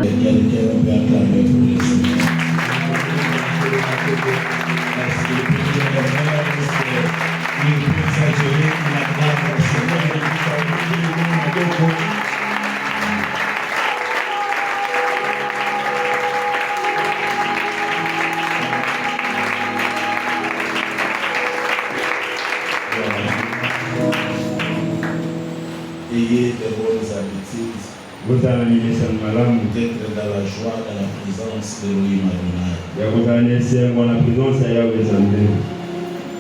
Quelqu'un peut acclamer pour le Seigneur. Parce que le plus de l'honneur, c'est qu'il peut exagérer, qu'il acclame le Seigneur et qu'il soit obligé de nous. Ayez de bonnes habitudes. Vous allez d'être dans la joie, dans la présence de Elohim Adonai.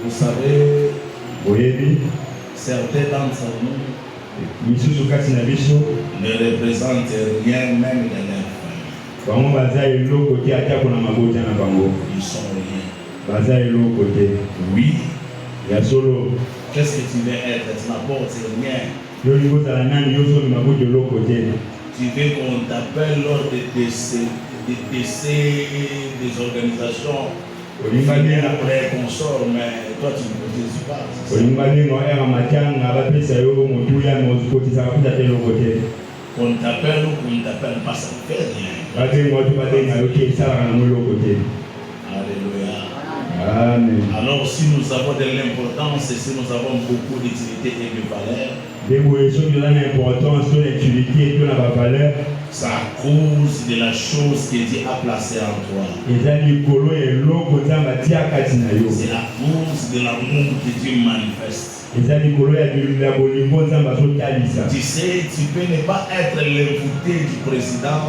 Vous savez, certains d'entre nous ne représentent rien même dans leur famille. Ils sont rien. Oui. Qu'est-ce que tu veux être? Tu n'apportes rien. Tu veux qu'on t'appelle lors des décès des organisations familiales après qu'on sort, mais toi tu ne cotises pas. Qu'on t'appelle ou qu'on ne t'appelle pas, ça ne fait rien. Alléluia. Amen. Alors si nous avons de l'importance et si nous avons beaucoup d'utilité et de valeur, c'est à cause de la chose que Dieu a placée en toi. C'est à cause de l'amour que Dieu manifeste. Tu sais, tu peux ne pas être l'invité du président.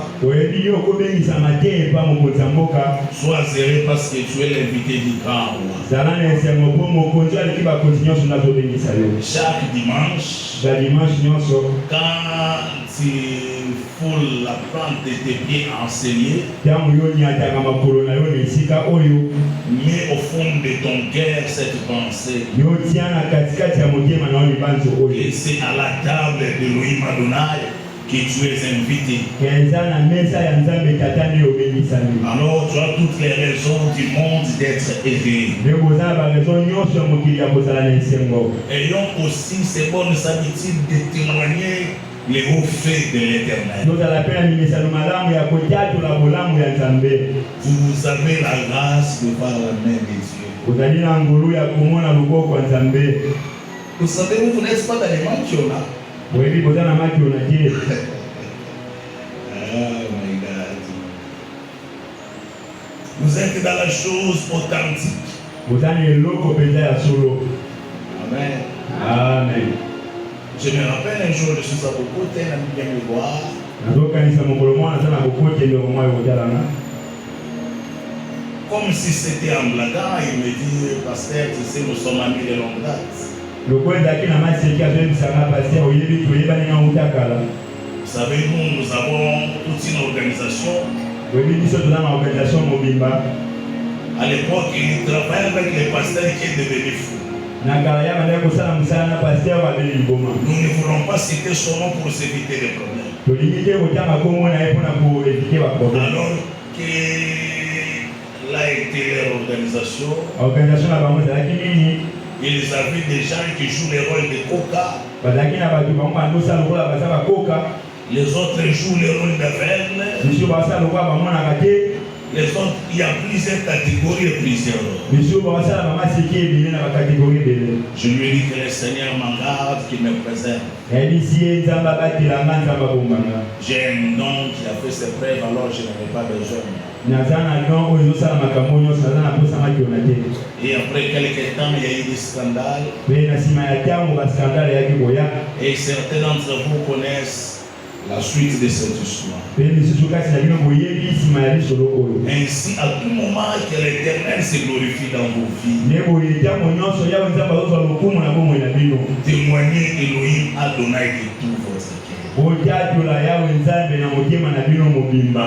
Sois zélé parce que tu es l'invité du grand roi. Chaque dimanche, quand tu foules la plante de tes pieds enseignés, mets au fond de ton cœur cette pensée. Et c'est à la table de Elohim Adonai que tu es invité. Alors tu as toutes les raisons du monde d'être heureux. Ayons aussi ces bonnes habitudes de témoigner les hauts faits de l'Éternel. Vous avez la grâce de voir la main de Dieu. Vous savez, vous n'êtes pas dans les mansions là. Oh my God. Vous êtes dans la chose authentique. Amen. Amen. Je me rappelle un jour, je suis à Bokote, un ami vient me voir. Comme si c'était en blaguant, il me dit, pasteur, tu sais, nous sommes amis de longue date. Vous savez, nous avons toute une organisation. À l'époque, il travaillait avec les pasteurs qui est devenu fou. Nous ne voulons pas citer son nom pour s'éviter des problèmes. Alors qu'il a été leur organisation, ils avaient des gens qui jouent le rôle de coca. Les autres jouent le rôle d'aveugle. Les autres, il y a plusieurs catégories et plusieurs rôles. Je lui dis que le Seigneur m'en garde, qu'il me préserve. J'ai un don qui a fait ses preuves, alors je n'avais pas besoin. Et après quelques temps, il y a eu des scandales. Et certains d'entre vous connaissent la suite de cette histoire. Ainsi, à tout moment que l'Éternel se glorifie dans vos vies, témoignez Elohim Adonai de tout votre cœur.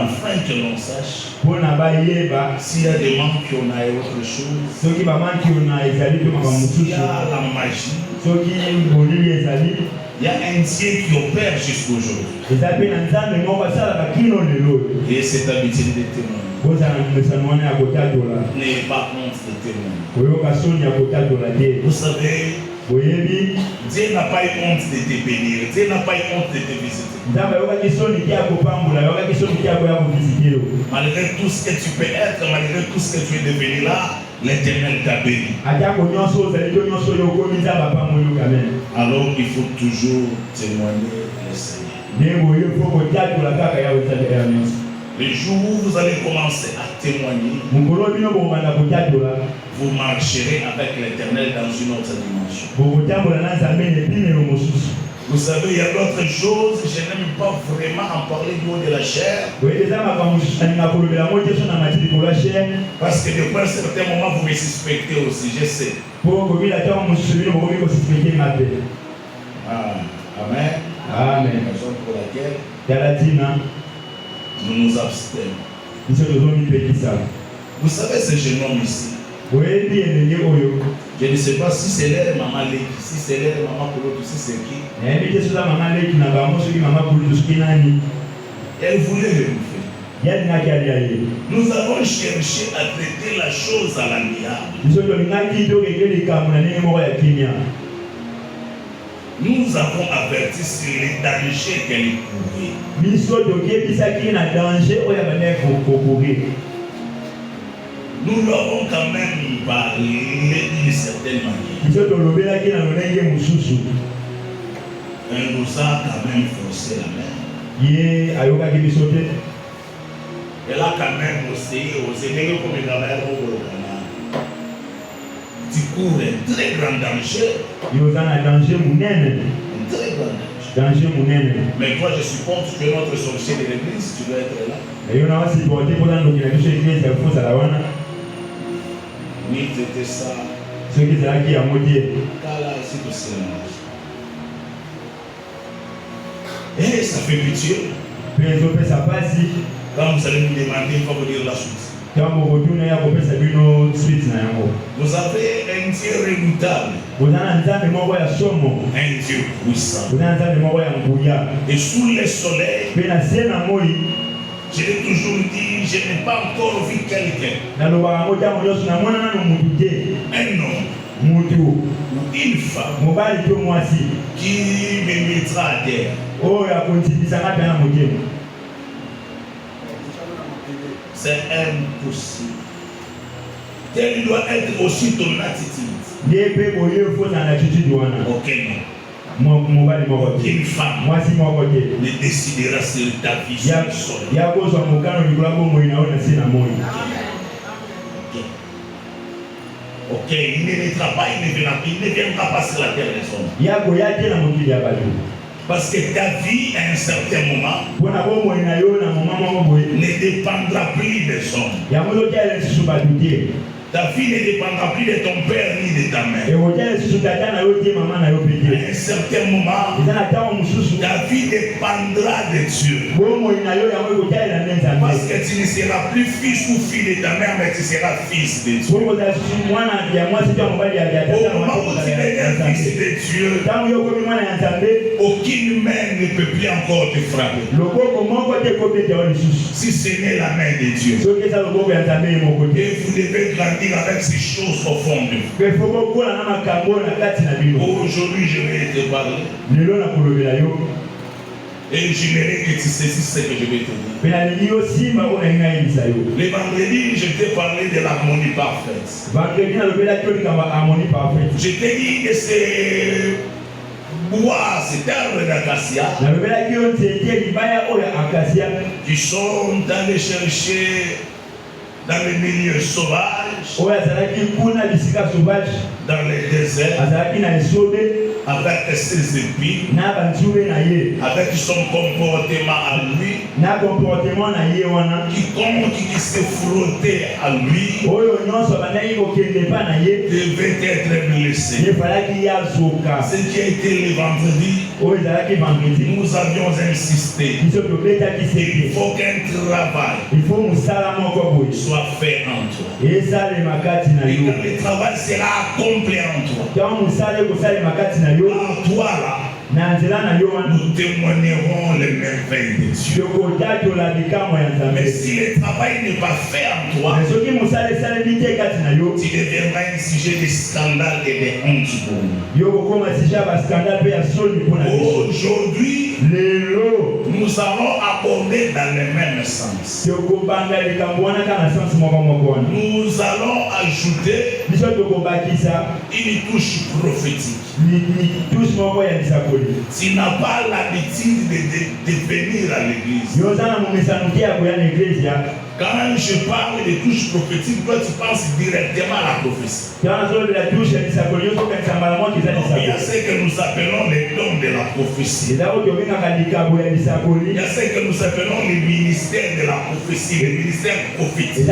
Afin que l'on sache s'il y a des membres qui ont autre chose, s'il y a la magie, il y a un Dieu qui opère jusqu'aujourd'hui. Et cette habitude de témoigner. N'ayez pas honte de témoigner. Vous savez, Dieu n'a pas eu honte de te bénir. Dieu n'a pas eu honte de te visiter. Malgré tout ce que tu peux être, malgré tout ce que tu es devenu là, l'Éternel t'a béni. Alors il faut toujours témoigner le Seigneur. Le jour où vous allez commencer à témoigner, vous marcherez avec l'Éternel dans une autre dimension. Vous savez, il y a d'autres choses, je n'aime pas vraiment en parler du haut de la chair. Parce que depuis un certain moment, vous me suspectez aussi, je sais. Amen. Amen. Raison pour laquelle nous nous abstenons. Vous savez ce jeune homme ici? Je ne sais pas si c'est l'air maman Leki, si c'est l'air maman Koloto, si c'est qui. Elle voulait le bouffer. Nous avons cherché à traiter la chose à l'amiable. Nous avons averti sur les dangers qu'elle courait. Nous lui avons quand même parlé d'une certaine manière. Elle nous a quand même forcé la main. Elle a quand même osé comme il avait au Canada. Tu cours un très grand danger. Un très grand danger. Mais toi, je suppose que tu es notre sorcier de l'église, tu dois être là. Oui, c'était ça. Là, ici, tout silence. Et ça fait pitié. Quand vous allez nous demander, il faut vous dire la suite. Vous avez un Dieu redoutable, un Dieu puissant. Et sous le soleil, je l'ai toujours dit, je n'ai pas encore vu quelqu'un, un homme ou une femme qui me mettra à terre. C'est impossible. Quelle doit être aussi ton attitude? Aucun homme, aucune femme ne décidera sur ta vie sur le sol. Ok, il ne naîtra pas, il ne viendra pas sur la terre des hommes. Parce que ta vie, à un certain moment, ne dépendra plus des hommes. Ta vie ne dépendra plus de ton père ni de ta mère. À un certain moment, ta vie dépendra de Dieu. Parce que tu ne seras plus fils ou fille de ta mère, mais tu seras fils de Dieu. Au moment où tu deviens fils de Dieu, aucune main ne peut plus encore te frapper. Si ce n'est la main de Dieu. Et vous devez grandir avec ces choses au fond de vous. Aujourd'hui, je vais te parler. Et j'aimerais que tu saisisses ce que je vais te dire. Le vendredi, je t'ai parlé de l'harmonie parfaite. Je t'ai dit que c'est bois, cet arbre d'acacia qui sont allés chercher dans les milieux sauvages, dans les déserts, avec ses épines, avec son comportement à lui, quiconque qui se frottait à lui devait être blessé. Ce qui a été le vendredi, nous avions insisté. Il faut qu'un travail soit fait en toi. Et quand le travail sera accompli en toi, là, nous témoignerons les merveilles de Dieu. Mais si le travail n'est pas fait en toi, tu deviendras un sujet de scandale et de honte pour nous. Aujourd'hui, nous allons aborder dans le même sens. Nous allons ajouter une touche prophétique. Tu n'as pas l'habitude de venir à l'église. Quand je parle de touche prophétique, toi tu penses directement à la prophétie. Il y a ce que nous appelons les dons de la prophétie. Il y a ce que nous appelons les ministères de la prophétie, les ministères prophétiques.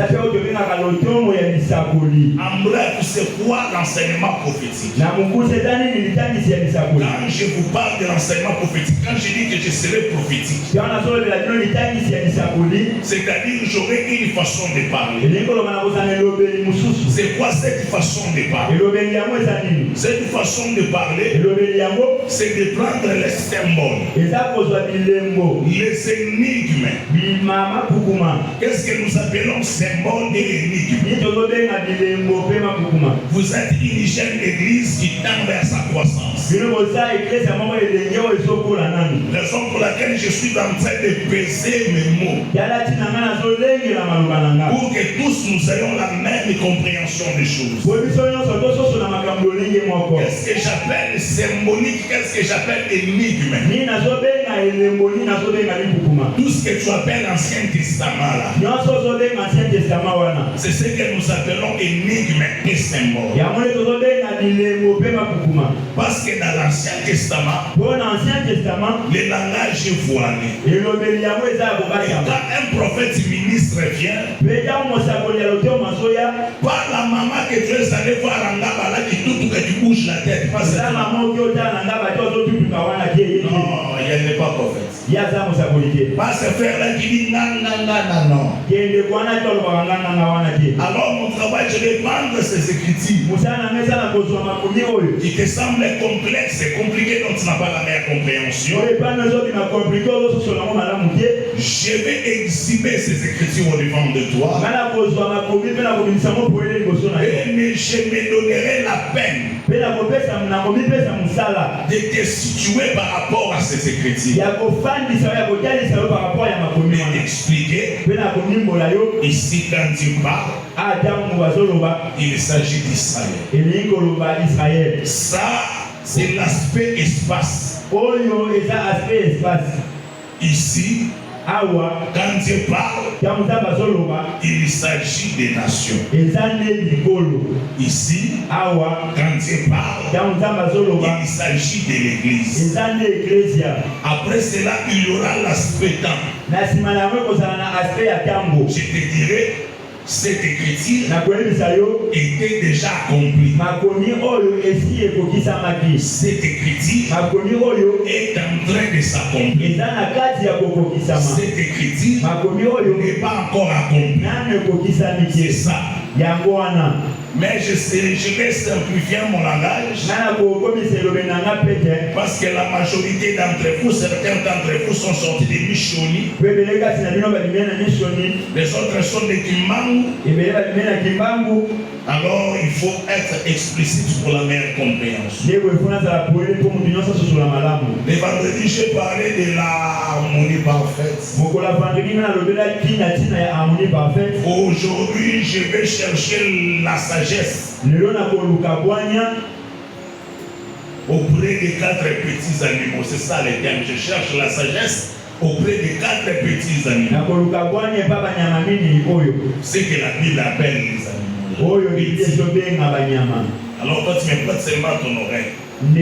En bref, c'est quoi l'enseignement prophétique? Quand je vous parle de l'enseignement prophétique, quand je dis que je serai prophétique, c'est-à-dire j'aurai une façon de parler. C'est quoi cette façon de parler? Cette façon de parler, c'est de prendre les symboles, les énigmes. Qu'est-ce que nous appelons symboles et énigmes? Vous êtes une jeune église qui tend vers sa croissance. Raison pour laquelle je suis en train de peser mes mots, pour que tous nous ayons la même compréhension des choses. Qu'est-ce que j'appelle symbolique? Qu'est-ce que j'appelle énigme? Tout ce que tu appelles Ancien Testament là, c'est ce que nous appelons énigme et symbole. Parce que dans l'Ancien Testament, le langage est voilé. Et quand un prophète ministre vient, par la maman que tu es allé voir en Ngabala qui tout que tu bouges la tête. Pas cette maman. Non, elle n'est pas prophète. Pas ce frère-là qui dit non. Alors mon travail, je vais prendre ces écritures qui te semblent complexes et compliquées, dont tu n'as pas la meilleure compréhension. Je vais exhiber ces écritures au devant de toi. Mais je me donnerai la peine de te situer par rapport à ces écritures. Mais d'expliquer ici quand tu parles, il s'agit d'Israël. Ça, c'est l'aspect espace. Ici, quand Dieu parle, il s'agit des nations. Ici, quand Dieu parle, il s'agit de l'église. Après cela, il y aura l'aspect temps. Je te dirai, cette écriture était déjà accomplie. Cette écriture est en train de s'accomplir. Cette écriture n'est pas encore accomplie. C'est ça. Mais je vais simplifier mon langage parce que la majorité d'entre vous, certains d'entre vous sont sortis de Michoni. Les autres sont de Kimbangu. Alors il faut être explicite pour la meilleure compréhension. Le vendredi, j'ai parlé de l'harmonie parfaite. Aujourd'hui, je vais chercher la sagesse auprès des 4 petits animaux. C'est ça le terme. Je cherche la sagesse auprès des 4 petits animaux. C'est que la Bible appelle les animaux. Alors toi tu me prêtes seulement ton oreille. Donc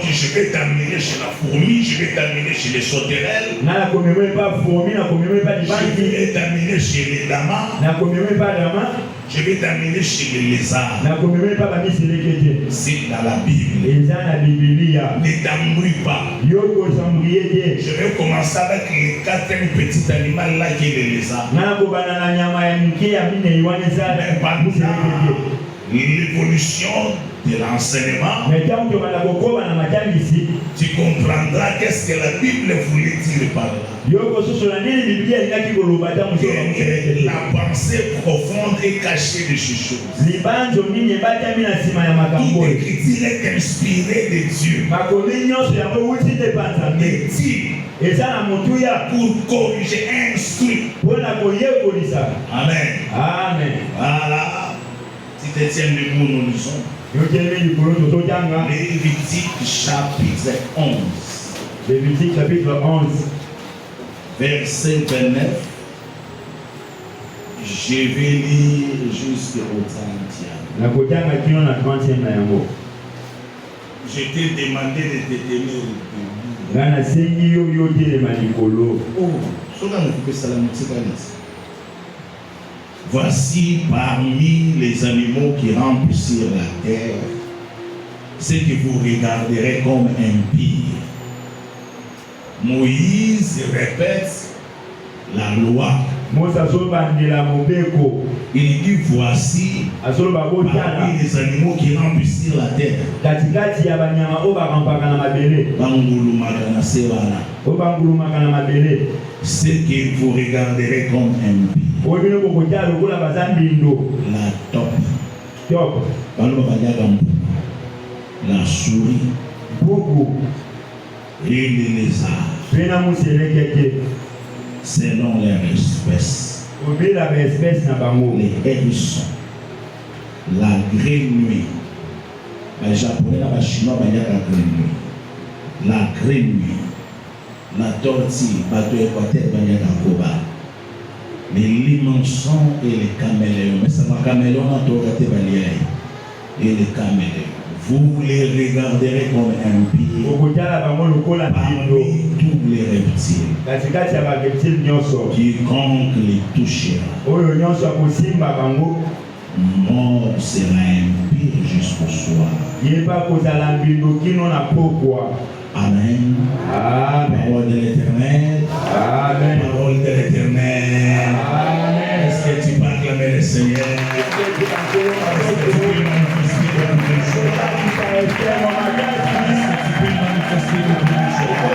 je vais t'amener chez la fourmi, je vais t'amener chez les sauterelles, je vais t'amener chez les lamas, je vais t'amener chez les lézards. C'est dans la Bible. Ne t'embrouille pas. Je vais commencer avec les 4 petits animaux là qui est les lézards. l'évolution de l'enseignement, tu comprendras qu'est-ce que la Bible voulait dire par là. Et la pensée profonde est cachée de ces choses. Toute écriture est inspirée de Dieu. Pour corriger, instruire. Amen. Amen. Voilà. Si tu tiens le mot, nous lisons. Lévitique chapitre 11. Lévitique chapitre 11. Verset 29. Je vais lire jusqu'au 30e. Je t'ai demandé de te tenir Voici parmi les animaux qui rampent sur la terre, ce que vous regarderez comme impie. Moïse répète la loi. Il dit voici parmi les animaux qui rampent sur la terre. Ce que vous regarderez comme impie. La taupe, la souris et les lézards, selon leur espèce, les hérissons, la grenouille, les japonais, les chinois, la grenouille, la tortue, les limaçons et les caméléons. Mais c'est ma caméléon et les caméléons. Vous les regarderez comme impie parmi tous les reptiles. Quiconque les touchera, mort sera impie jusqu'au soir. Amen. Parole de l'Éternel. Amen. Parole de l'Éternel. Amen. Est-ce que tu peux acclamer le Seigneur? Est-ce que tu peux manifester de nouvelles choses? Est-ce que tu peux manifester de nouvelles choses?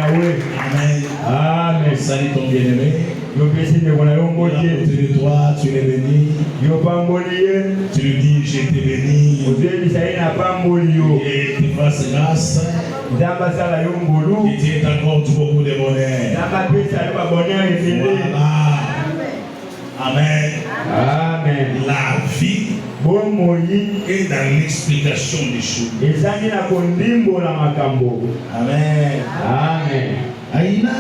Amen. Amen. Salut ton bien-aimé. Tu de toi, tu l'es béni. Tu lui dis, je t'ai béni. Et tu fasses grâce. Et tu t'accordes beaucoup de bonheur. Voilà. Amen. Amen. La vie est dans l'explication des choses. Amen. Amen. Aïna.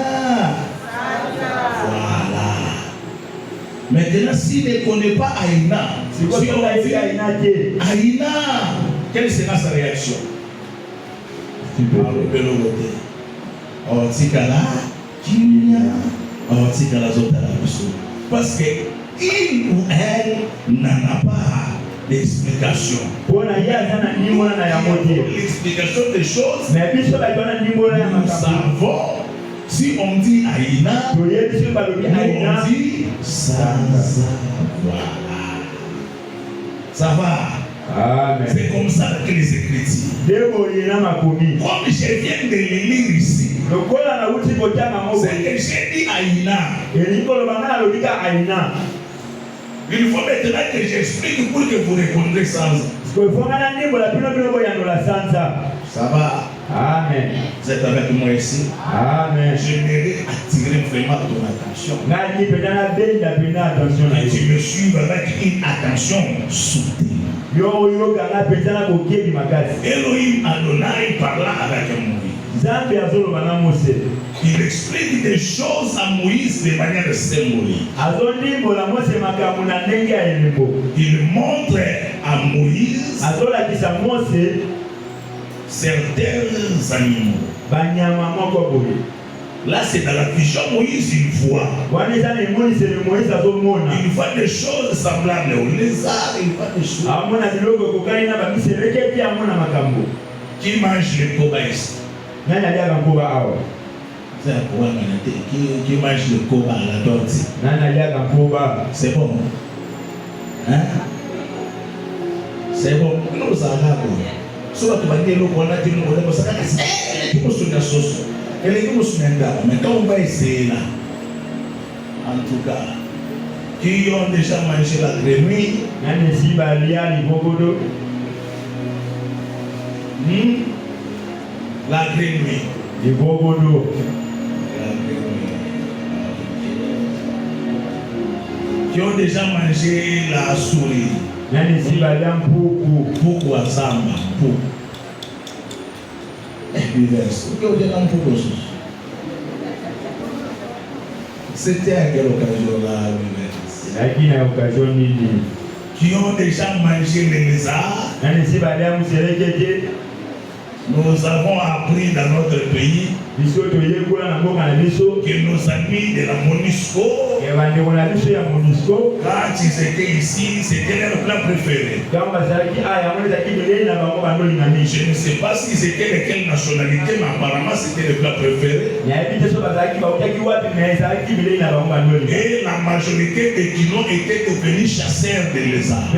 Voilà. Maintenant, s'il ne connaît pas Aïna, si on dit Aïna, quelle sera sa réaction? Parce que il ou elle n'en a pas d'explication. L'explication des choses, nous savons. Si on dit Aïna, on dit ça. Voilà. Ça va. Amen. C'est comme ça que les Écritures. Comme je viens de le lire ici, c'est que j'ai dit Aïna. Il faut maintenant que j'explique pour que vous répondiez sans. Ça va. Amen. Vous êtes avec moi ici. Amen. J'aimerais attirer vraiment ton attention. Et tu me suives avec une attention soutenue. Elohim Adonai parla avec Moïse. Il explique des choses à Moïse de manière symbolique. Il montre à Moïse certains animaux. Là, c'est dans la vision Moïse, il voit. Il voit des choses semblables aux lézards, il voit des choses. Qui mange les cobayes? C'est un problème qui mange le coba à la tortue. C'est bon. Hein? C'est bon. Nous allons. Soit tu vas dire qu'on a dit nous on a ça. Tu peux se la sauce. Elle est comme se mettre. Mais quand on va essayer là, en tout cas, qui ont déjà mangé la grenouille. La grenouille. Les bobodo. Qui ont déjà mangé la souris. Pourquoi ça m'a c'était à quelle occasion là? Qui ont déjà mangé les lézards. Nous avons appris dans notre pays que nos amis de la MONUSCO, quand ils étaient ici, c'était leur plat préféré. Je ne sais pas s'ils étaient de quelle nationalité, mais apparemment c'était le plat préféré. Et la majorité des Guinéens étaient devenus chasseurs de lézards.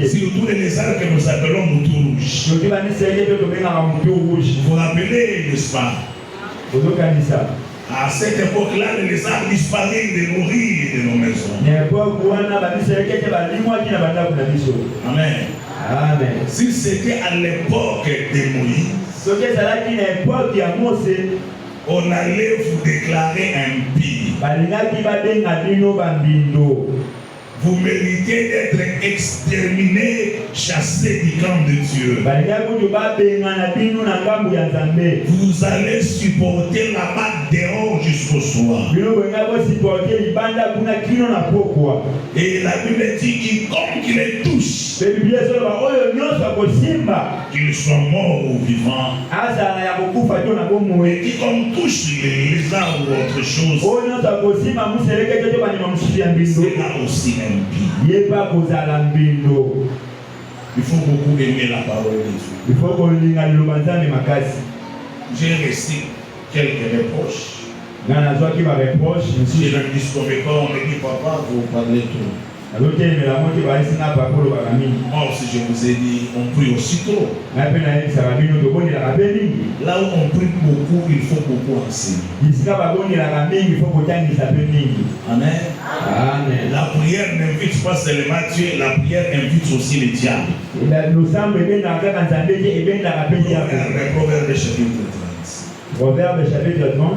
Surtout les lézards que nous appelons moutons rouges. Vous vous rappelez, n'est-ce pas? À cette époque-là, les lézards disparaient de nos rues et de nos maisons. Amen. Amen. Si c'était à l'époque de Moïse, on allait vous déclarer impie. Vous méritez d'être exterminé, chassé du camp de Dieu. Vous allez supporter la marque dehors jusqu'au soir. Et la Bible dit quiconque les touche, qu'il soit mort ou vivant, et quiconque touche les lézards ou autre chose, c'est là aussi impie. Il faut beaucoup aimer la parole de Dieu. J'ai reçu quelques reproches. Je ne disconnais pas, on me dit papa, vous parlez trop. Moi aussi je vous ai dit, on prie aussi trop. Là où on prie beaucoup, il faut beaucoup enseigner. Amen. Amen. La prière n'invite pas seulement Dieu, la prière invite aussi le diable. Proverbe chapitre 30. Proverbe chapitre 30.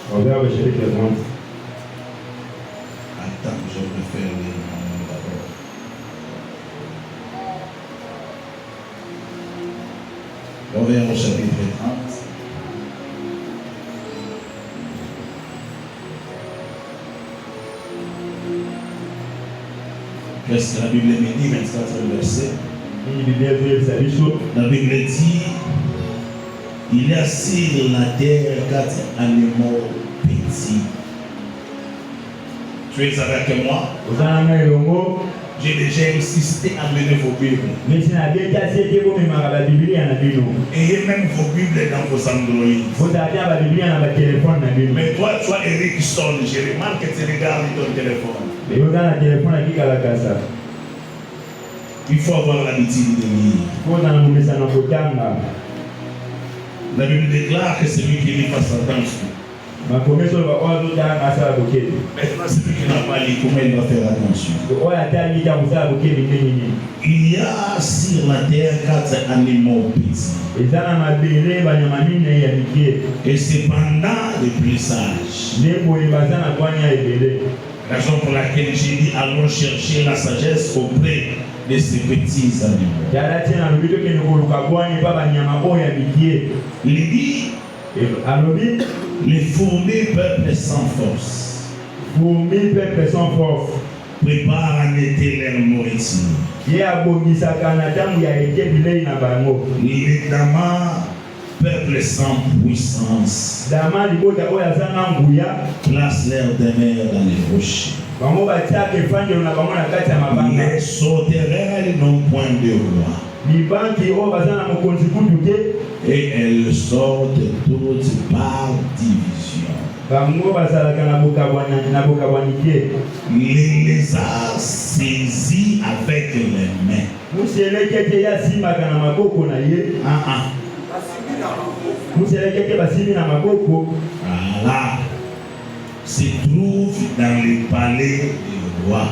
Proverbe chapitre 30. Attends, je vais faire les noms d'abord. Proverbe chapitre 30. Qu'est-ce que la Bible me dit, 24 verset. La Bible dit, il y a sur la terre 4 animaux petits. Tu es avec moi? J'ai déjà insisté à mener vos Bibles. Ayez même vos Bibles dans vos Android. Mais toi, Erickson, je remarque que tu regardes ton téléphone. Il faut avoir l'habitude de lire. La Bible déclare que celui qui lit fasse attention. Maintenant, celui qui n'a pas lu, comment il va faire attention? Il y a sur la terre 4 animaux petits. Et cependant les plus sages. Raison pour laquelle j'ai dit allons chercher la sagesse auprès de ces petits animaux. Il dit les fourmis peuple sans force. Prépare en été leur nourriture. Les damas peuple sans puissance. Place leur demeure dans les rochers. Les sauterelles n'ont point de roi. Et elles sortent toutes par division. Les lézards saisis avec les mains. Voilà. Se trouve dans les palais du roi.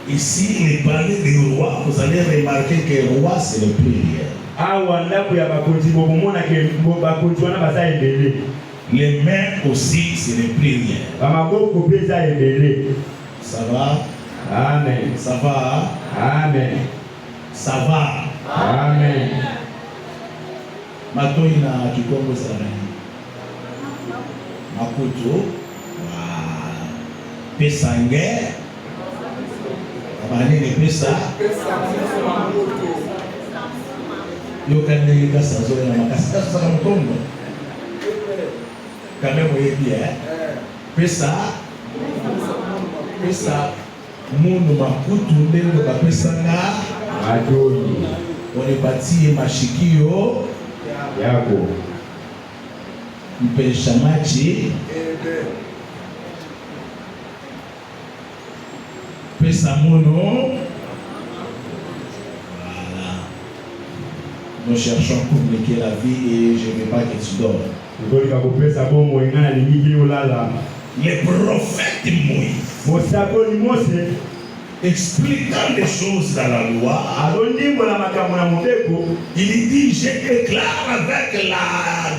Ici, les palais du roi, vous allez remarquer que le roi, c'est le prière. Les mains aussi, c'est les prières. Ça va? Amen. Ça va? Amen. Ça va? Amen. Matoina Kikongo Sarani. Makuto. Pesange. Abane ne pesa. Yokande kasa zoe na makasa saka mkongo. Kame moyebi pesa. Pesa mundu makutu ndenge bapesanga adoni. Wanipatie mashikio yako. Mpesha machi. Pesa mono. Voilà. Nous cherchons à communiquer la vie et je ne veux pas que tu dors. Les prophètes Moïse, expliquant des choses dans la loi, il dit: je déclare avec la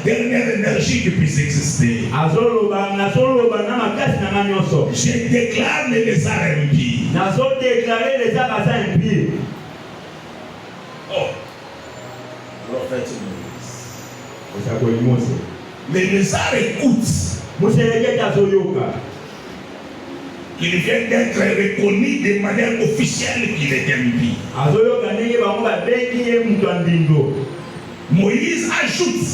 dernière énergie qui puisse exister. Je déclare les lézards impies. Oh, prophète Moïse. Les lézards écoutent. Il vient d'être reconnu de manière officielle qu'il est impie. Moïse ajoute,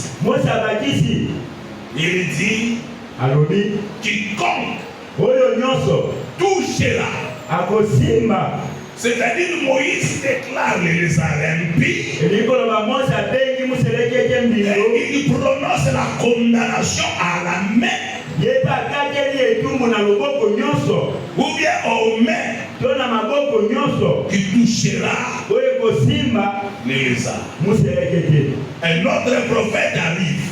il dit, quiconque touchera. C'est-à-dire Moïse déclare les lézards impies. Il prononce la condamnation à la main. Ou bien aux mains qui touchera les lézards. Un autre prophète arrive.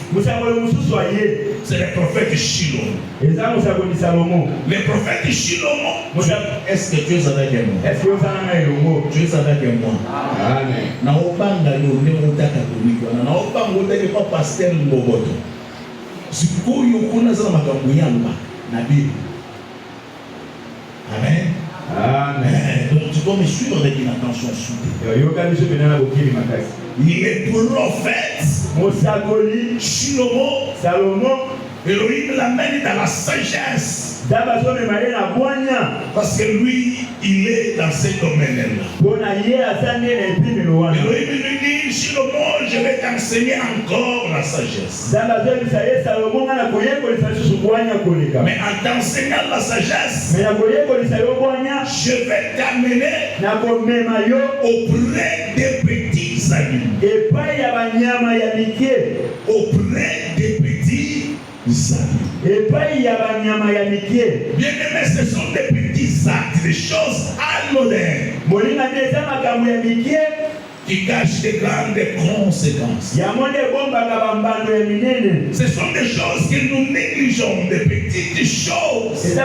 C'est le prophète Shilom. Le prophète Shilom. Est-ce que tu es avec moi? Tu es avec moi. Amen. Amen. Amen. Donc tu dois me suivre avec une attention soudée. Les prophètes Shlomo, Elohim l'amène dans la sagesse. Parce que lui, il est dans ce domaine-là. Elohim lui dit: Shlomo, je vais t'enseigner encore la sagesse. Mais en t'enseignant la sagesse, je vais t'amener auprès des petits animaux. Auprès des petits animaux. Bien-aimés, ce sont des petits actes, des choses anodines qui cachent de grandes conséquences. Ce sont des choses que nous négligeons, des petites choses.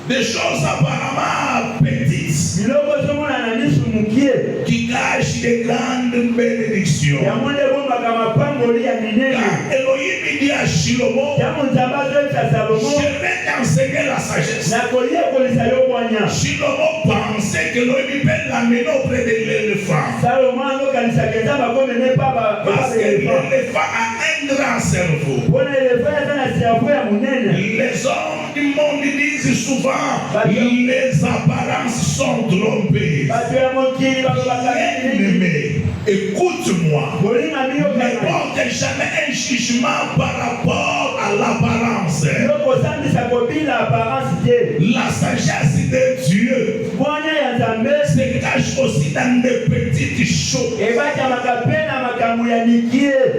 Des choses apparemment petites qui cachent de grandes bénédictions. Car Elohim dit à Shlomo: je vais t'enseigner la sagesse. Shlomo pensait que Elohim peut l'amener auprès de l'éléphant. Parce que l'éléphant a un grand cerveau. Les hommes du monde disent souvent: les apparences sont trompées. Bien-aimé, écoute-moi. Ne porte jamais un jugement par rapport à à l'apparence. La sagesse de Dieu se cache aussi dans des petites choses.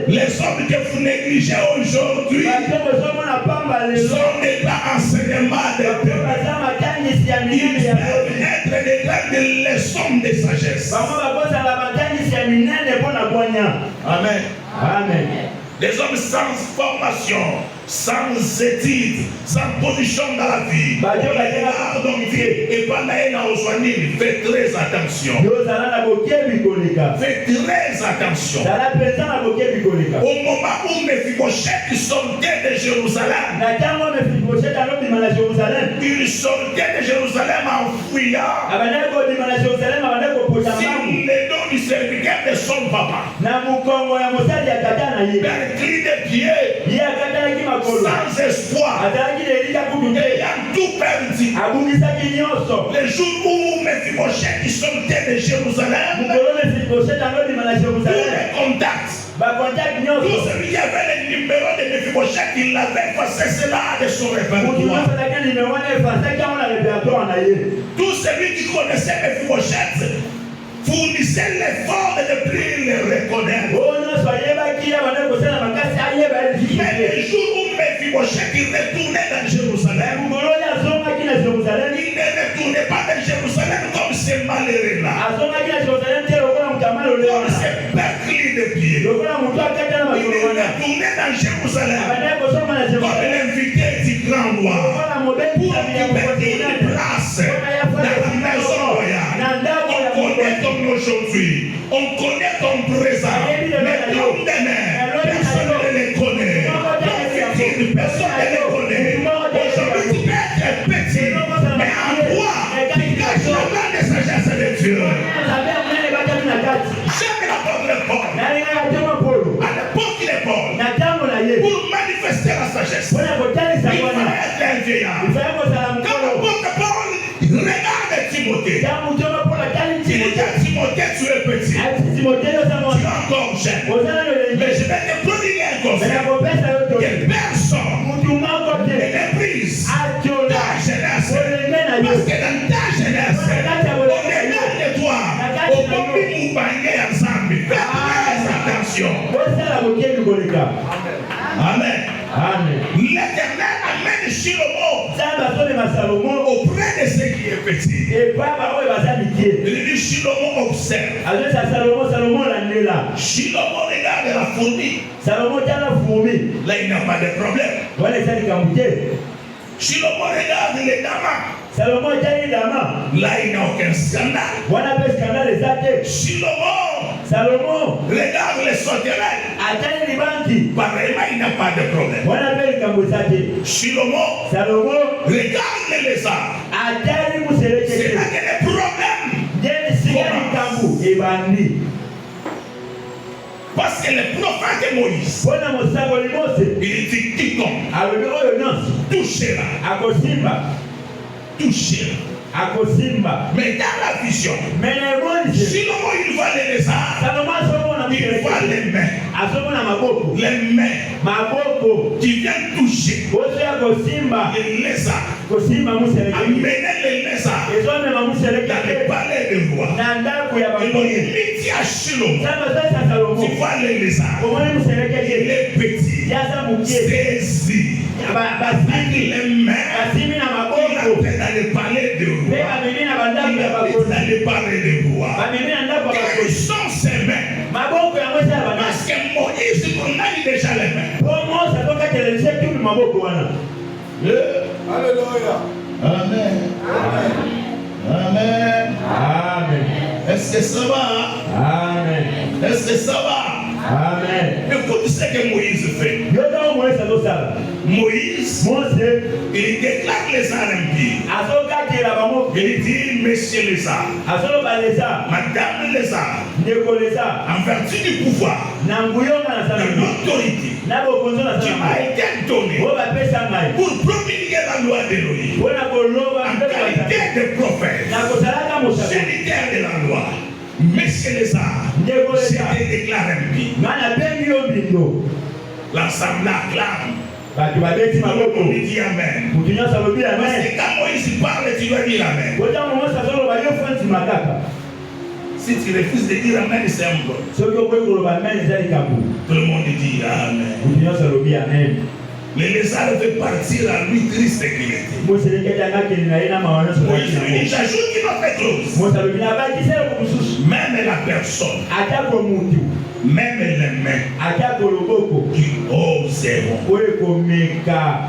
Les hommes que vous négligez aujourd'hui sont des grands enseignements de Dieu. Ils peuvent être des grandes leçons de sagesse. Amen. Amen. Des hommes sans formation, sans études, sans position dans la vie. Et pendant faites très attention. Faites très attention. Au moment où Mephibosheth sortait de Jérusalem, il sortait de Jérusalem en fuyant. S'il les donne du serviteur de son papa. Cri de pied, sans espoir, ayant tout perdu. Le jour où Mephibosheth sortait de Jérusalem, tous les contacts, tout celui qui avait le numéro de Mephibosheth, il avait passé cela de son répertoire. Tout celui qui connaissait Mephibosheth fournissait l'effort de plus le reconnaître. Mais le jour où Mephibosheth retournait dans Jérusalem, il ne retournait pas dans Jérusalem comme ces malheureux-là, comme ces perclis de pied. Il retournait dans Jérusalem comme l'invité du grand roi pour occuper une place dans la maison royale. Aujourd'hui, on connaît ton présent, mais ton demain, personne ne les connaît. Ton futur, personne ne les connaît. Aujourd'hui, tu peux être petit, mais en toi, tu caches la main de sagesse de Dieu. Jamais l'apôtre Paul, à l'époque de Paul, pour manifester la sagesse, il fallait être un vieillard. Quand l'apôtre Paul regarde Timothée, il dit à Timothée, tu es petit, tu es encore jeune, mais je vais te prodiguer un conseil que personne ne méprise ta jeunesse, parce que dans ta jeunesse, on regarde toi, au bon nous baigner ensemble. Fais attention. Amen. Amen. L'Éternel amène Shilomo auprès de ceux qui est petit. Il dit Shilomo observe. Shilomo regarde la fourmi. Là il n'y a pas de problème. Shilomo regarde les damas. Là il n'y a aucun scandale. Shilomo regarde les sauterelles. Pareillement, il n'y a pas de problème. Shilomo regarde les lézards. C'est là que les problèmes commencent. Parce que le prophète Moïse, il dit quiconque touchera. Mais dans la vision, Shilomo il voit les lézards, il voit les mains. Les mains qui viennent toucher les lézards. Amener les lézards dans le palais de roi. Il dit à Shilomo, tu vois les lézards, il est petit, saisi. Les mains, il a dans le palais de roi. Dans le palais de roi. Quelles sont ses mains? Parce que Moïse connaît déjà les mains. Alléluia. Amen. Amen. Amen. Est-ce que ça va? Amen. Est-ce que ça va? Amen. Écoute ce que Moïse fait. Moïse, il déclare les arts impies. Il dit, messieurs les arts, madame les arts, en vertu du pouvoir, de l'autorité qui m'a été donnée pour promulguer la loi d'Élohim, en qualité de prophète, géniteur de la loi, messieurs les arts, c'était déclaré impie. L'ensemble acclame. On dit amen. Parce que quand Moïse parle, tu dois dire amen. Si tu refuses de dire amen, c'est un bloc. Tout le monde dit amen. Mais les salles fait partir à lui triste qu'il était. J'ajoute une autre clause. Même la personne, même les mains qui oseront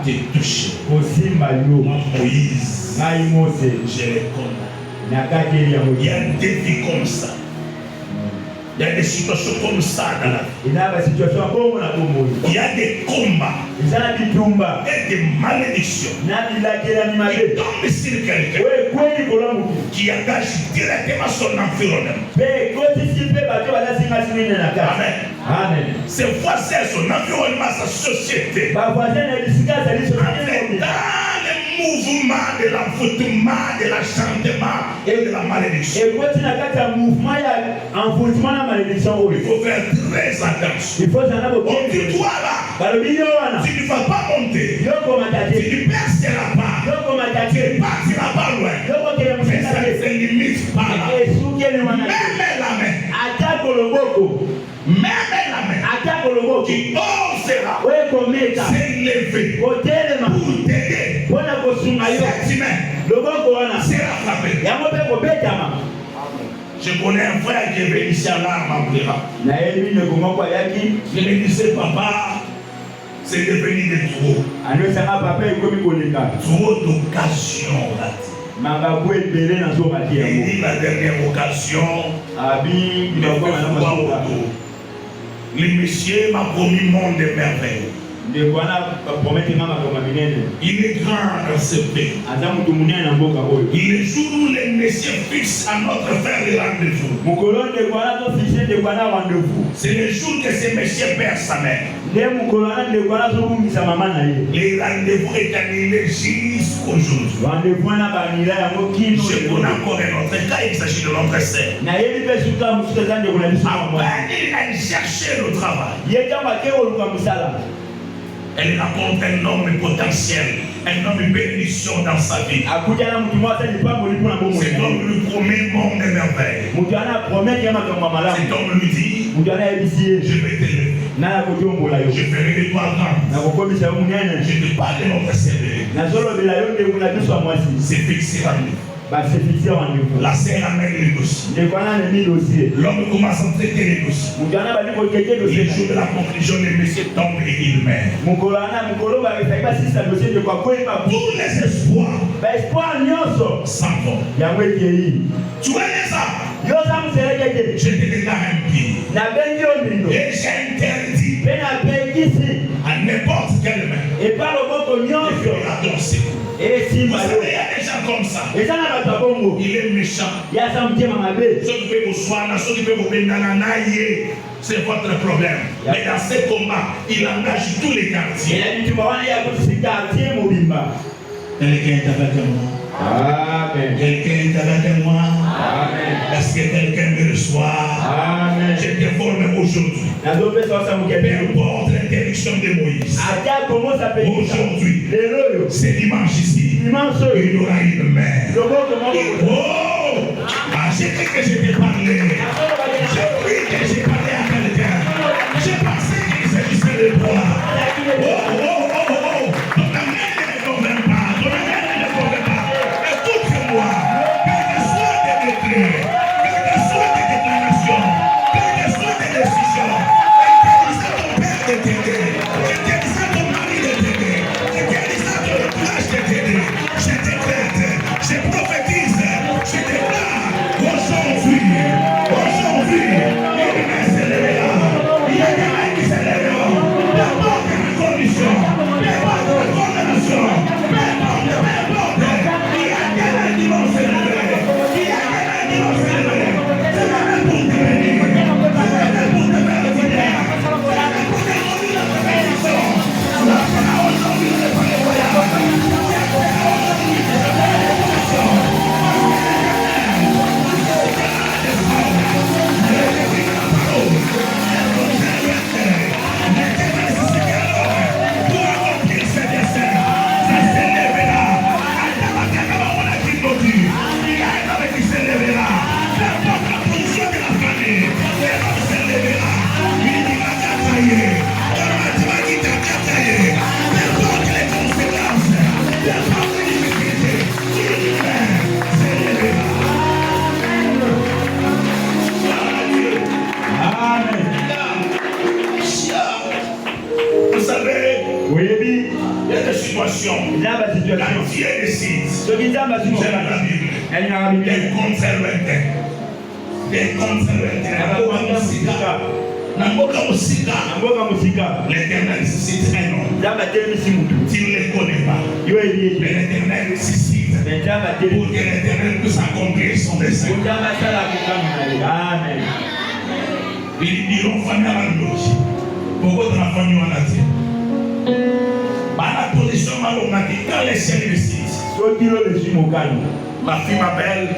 te toucher. Moi, Moïse, je les condamne. Il y a des vies comme ça. Il y a des situations comme ça dans la vie. Il y a des combats et des malédictions qui tombent sur quelqu'un qui engage directement son environnement. Amen. Ses voisins, son environnement, sa société. Dans le mouvement de l'envoûtement, de l'enchantement et de la malédiction. Il faut faire très attention. On dit toi là, tu ne vas pas monter. Tu ne perceras pas. Tu ne partiras pas loin. Mais ça ne se limite pas là. Même la main qui osera s'élever pour t'aider. Cette main sera frappée. Je connais un frère qui est venu ici à l'arme en pleurant. Je me disais, papa, c'est devenu de trop. Trop d'occasions là. Il dit la dernière occasion, le monsieur m'a promis monde de merveilles. Il est grand dans ce pays. Le jour où les messieurs fixent à notre frère le rendez-vous, c'est le jour que ce monsieur perd sa mère. Le rendez-vous est annulé jusqu'aujourd'hui. Je connais encore un autre cas, il s'agit de notre sœur. Il a cherché le travail. Elle rencontre un homme potentiel, un homme bénédiction dans sa vie. Cet homme lui promet monde de merveille. Cet homme lui dit, je vais t'élever. Je ferai de toi grand. Je te parle de notre CV. C'est fixé en nous. La sœur amène les dossiers. L'homme commence à traiter les dossiers. Le jour de la conclusion, le monsieur tombe et il meurt. Tous les espoirs s'en vont. Tu vois ça? Je te déclare impie. Et j'interdis à n'importe quelle main de faire ton secours. Vous savez, il y a des gens comme ça. Il est méchant. Ceux qui peuvent vous soigner, ceux qui peuvent vous bénir, c'est votre problème. Mais dans ce combat, il engage tous les quartiers. Quelqu'un est avec moi. Amen. Quelqu'un est avec moi. Amen. Est-ce que quelqu'un me reçoit? Amen. Je te forme aujourd'hui. Peu importe l'interdiction de Moïse. Aujourd'hui, c'est dimanche ici. Il y aura une mer. Oh! J'ai cru que je t'ai parlé. J'ai cru que j'ai parlé à quelqu'un. J'ai pensé qu'il s'agissait de toi. Oh! Condition. Dieu décide, j'aime la Bible, des conservateurs. L'Éternel suscite un homme. Tu ne les connais pas. Mais l'Éternel suscite pour que l'Éternel puisse accomplir son dessein. Amen. Ils diront famille à la loge. Pourquoi dans la famille on a dit? Par la position malhonnête, quand les ciels décident, ma fille m'appelle.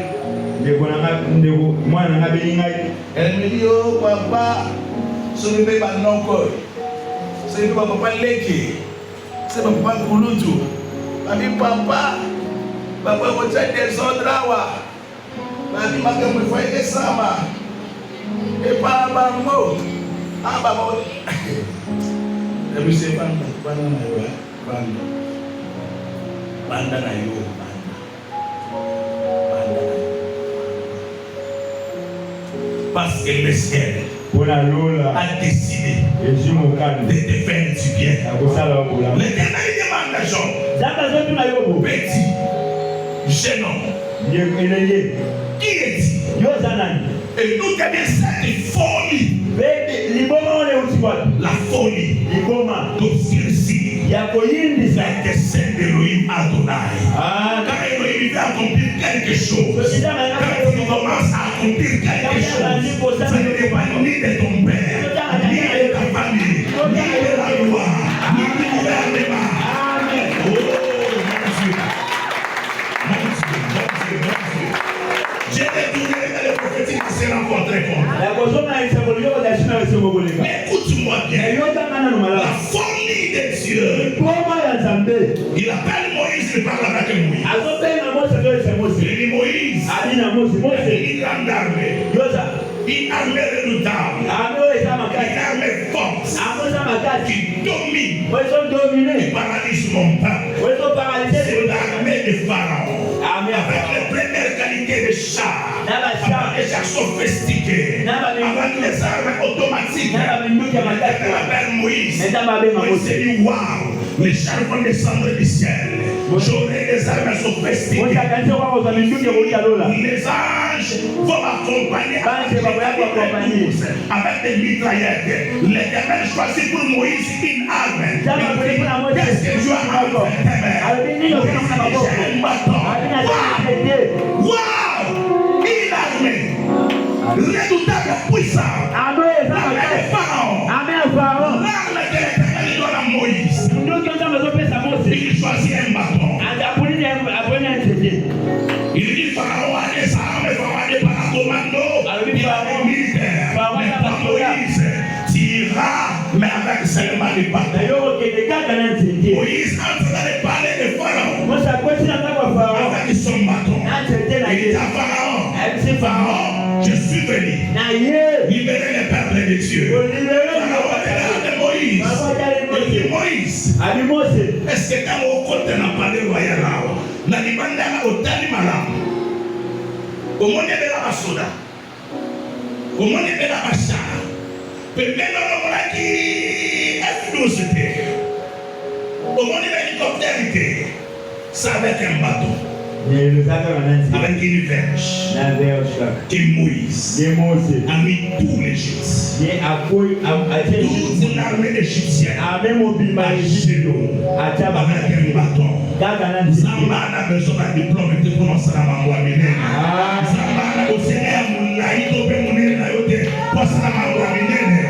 Elle me dit, oh papa, ce n'est pas non quoi. Ce n'est pas papa Leki. C'est pas papa Kouloutou. Elle dit, papa, vous êtes des autres. Elle dit, ma fille me fait des sama. Et pas Bambo. Ah, Bambo. Elle me dit, Banda na yo. Parce que le ciel a décidé de te faire du bien. L'Éternel demande à Job, petit, jeune homme, qui est-il? Et nous avons cette folie, la folie d'obscurcir la descente d'Elohim Adonai. Quand Elohim veut accomplir quelque chose, quand il commence à accomplir quelque chose, ça ne dépend ni de ton père, ni de ta famille, ni de la loi, ni du gouvernement. Oh, mon Dieu. J'ai détourné les prophétiques qui se rencontrent contre. Mais écoute-moi bien. La folie de Dieu. Il appelle Moïse, il parle avec Moïse. Il dit Moïse, il grande armée. Une armée redoutable. Une armée forte. Qui domine. Qui paralyse mon peuple. C'est l'armée de Pharaon. Avec les premières qualités de chars. Avec les chars sophistiqués. Avec les armes automatiques. Il appelle Moïse. Moïse dit waouh. Les chars vont descendre du ciel. J'aurai des armes sophistiquées. Les anges vont m'accompagner avec des mitraillettes. L'Éternel choisit pour Moïse une arme. Qu'est-ce que tu as encore? J'ai un bâton. Waouh! Une arme redoutable, puissante. L'arme de Pharaon. L'arme que l'Éternel donne à Moïse. Il choisit un bâton. Il dit Pharaon a des armes, Pharaon a des paracommandos, il a des militaires. Mais Moïse tira, mais avec seulement des bâtons. Moïse entre dans les palais de Pharaon avec son bâton. Il dit à Pharaon, Pharaon, je suis venu libérer les peuples de Dieu. Pharaon regarde Moïse. Il dit Moïse, est-ce que quand on compte dans palais royal là, na libanda na otali malamu, omoni bela basoda, omoni bela bashara, pembeni omolaki F-12 te, omoni hélicoptère te, ça avec un bateau. Avec une verge que Moïse a mis tout l'Égypte, toute l'armée égyptienne a gelé avec un bâton. Zamba a besoin d'un diplôme et de prononcer la mambo à Minena. Zamba a besoin d'un laïto et Minena pour passer la mambo à Minena.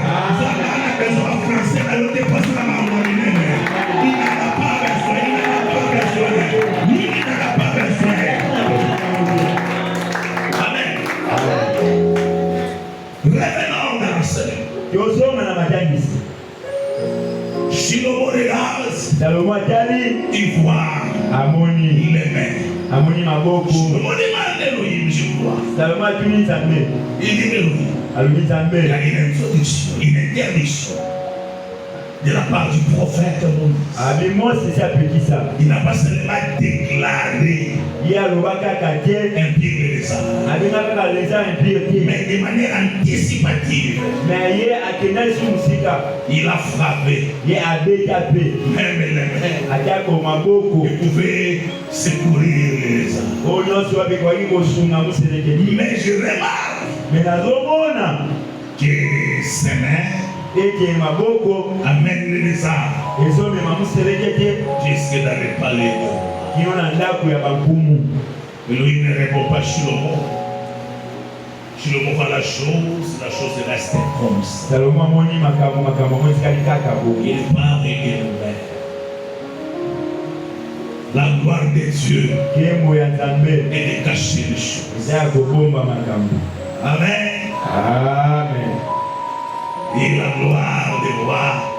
Zamba a besoin d'un français pour passer la mambo à Minena. Il n'a pas besoin, il n'a pas besoin. Il n'a pas besoin. Amen. Revenons dans la scène. Shlomo regarde, il voit les mains. Shlomo demande Elohim, je vois. Il dit Elohim, il y a une introduction, une interdiction de la part du prophète Moïse. Il n'a pas seulement déclaré impire les arts. Mais de manière anticipative, il a frappé. Même les mains. Il pouvait secourir les arts. Mais je remarque que ces mains amènent les arts jusque dans les palais. Elohim ne répond pas Shlomo. Shlomo voit la chose reste comme ça. Il part et il met. La gloire de Dieu est de cacher les choses. Amen. Amen. Et la gloire de voir